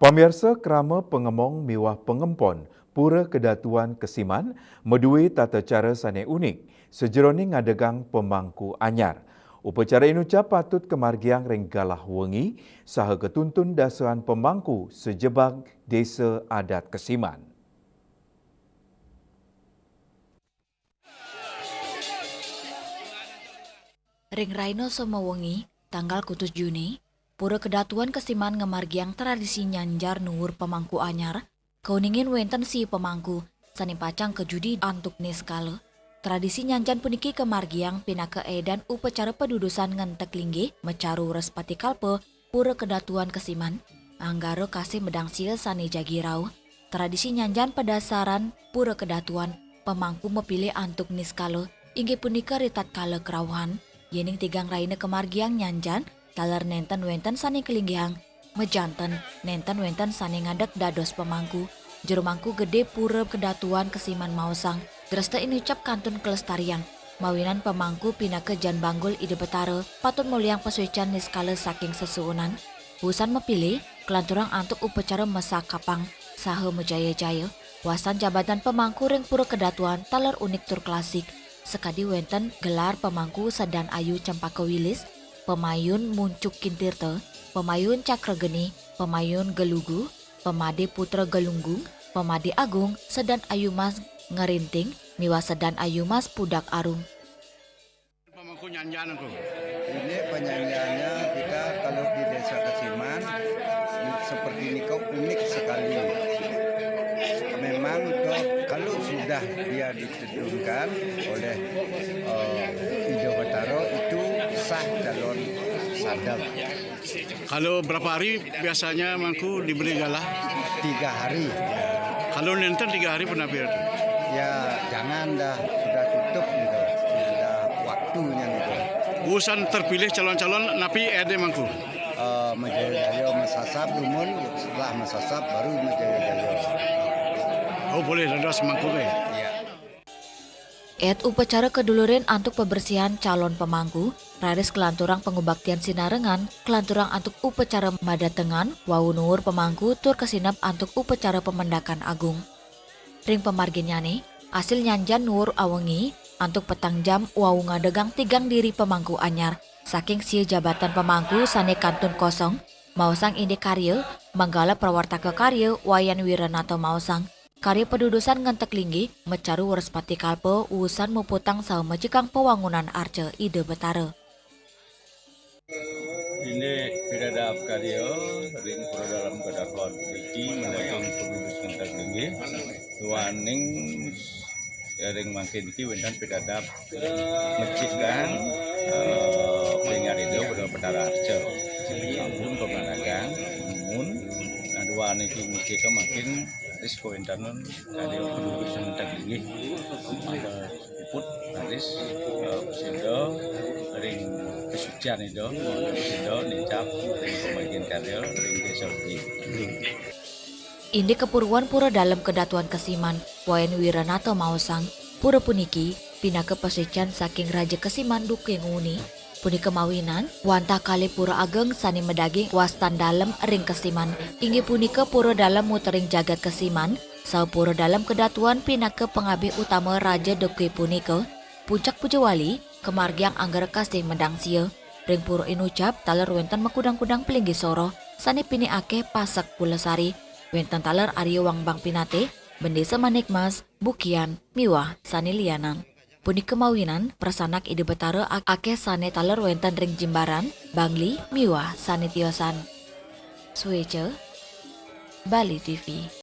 Pamirsa krama pengemong miwah pengempon Pura Kedatuan Kesiman medui tata cara sane unik sejeroning ngadegang pemangku anyar. Upacara inucap patut kemargiang renggalah wengi saha ketuntun dasaan pemangku sejebag desa adat Kesiman. Ring Raino Somawengi, tanggal 7 Juni, Pura Kedatuan Kesiman ngemargiang tradisi nyanjar nuwur pemangku anyar, kauningin wenten si pemangku, sani pacang ke judi antuk neskala. Tradisi nyanjan puniki kemargiang pinaka edan upacara pedudusan ngentek linggih mecaru respati kalpe Pura Kedatuan Kesiman, anggaro kasih medang sia sani jagirau. Tradisi nyanjan pedasaran Pura Kedatuan, pemangku mepilih antuk niskala, inggih punika ritat kala kerawuhan. Yening tigang raine kemargiang nyanjan, talar nenten wenten sani kelinggiang, mejanten nenten wenten sani ngadek dados pemangku. Jerumangku gede Pura Kedatuan Kesiman Mausang, dresta inucap kantun kelestarian. Mawinan pemangku pinake jan banggul ide betara, patut muliang pesuican niskala saking sesuunan. Busan mepilih, kelanturang antuk upacara mesa kapang, saha mejaya-jaya, wasan jabatan pemangku ring Pura Kedatuan talar unik tur klasik. Sekadi wenten gelar pemangku Sedan Ayu Cempaka Wilis, pemayun Muncuk Kintirte, pemayun Cakrageni, pemayun Gelugu, pemade Putra Gelunggung, pemade Agung, Sedan Ayu Mas Ngerinting, miwa Sedan Ayu Mas Pudak Arum. Pemangku nyanyian aku. Ini penyanyiannya kita kalau di desa Kesiman seperti ini kau unik sekali. Memang kalau sudah dia ditentukan oleh Ido Betaro itu sah calon sadap. Kalau berapa hari biasanya mangku diberi galah? 3 hari. Kalau nenten 3 hari pernah biar. Ya jangan dah, sudah tutup gitu. Sudah waktunya gitu. Urusan terpilih calon-calon napi ede mangku. Majaya mesasap dumun, setelah mesasap baru Majaya. Oh boleh dados mangku ke? Ya. Et upacara keduluren antuk pembersihan calon pemangku, raris kelanturang pengubaktian sinarengan, kelanturang antuk upacara madatengan, wau nuwur pemangku tur kesinap antuk upacara pemendakan agung. Ring pemarginyane, asil nyanjan nuwur awengi, antuk petang jam wau ngadegang tigang diri pemangku anyar, saking si jabatan pemangku sane kantun kosong, mausang inde karya, manggala prawartaka karya wayan wiranato mausang. Karya pedudusan ngentek linggi, mecaru warspati kalpe, urusan muputang saha mejikang pewangunan arce ide betara. Ini biradab karya ring pura dalam kedahon iki menaking penduduk ngentek linggi, waning ring mangkin iki wendan biradab mejikang pengar itu pada betara arce. Ampun pemanagang, mun dua niki mejika makin risiko internet dari penduduk ngentek linggi ada put aris sindo ring kesucian itu sindo nicap ring pembagian karya ring desa uji. Indi kepuruan Pura dalam Kedatuan Kesiman, wayan wiranato mausang, Pura puniki pinake pesucian saking Raja Kesiman Duke Nguni, punika mawinan wantah kali Pura Ageng sani medaging wastan dalem ring Kesiman, inggi punika Pura dalam mutering jagat Kesiman, saha Pura dalam Kedatuan pinake pengabih utama Raja Duke punika, puncak pujawali kemargiang anggara kasih medang sia, ring Pura inucap taler wenten makudang-kudang pelinggi soro, sani pini akeh pasak Pulasari, wenten taler Aryo Wangbang Pinate, Bendesa Manikmas, Bukian, miwah sani lianan. Punika mawinan prasanak ide betara akeh sane taler wenten ring Jimbaran, Bangli, miwah sane tiosan. Suece, Bali TV.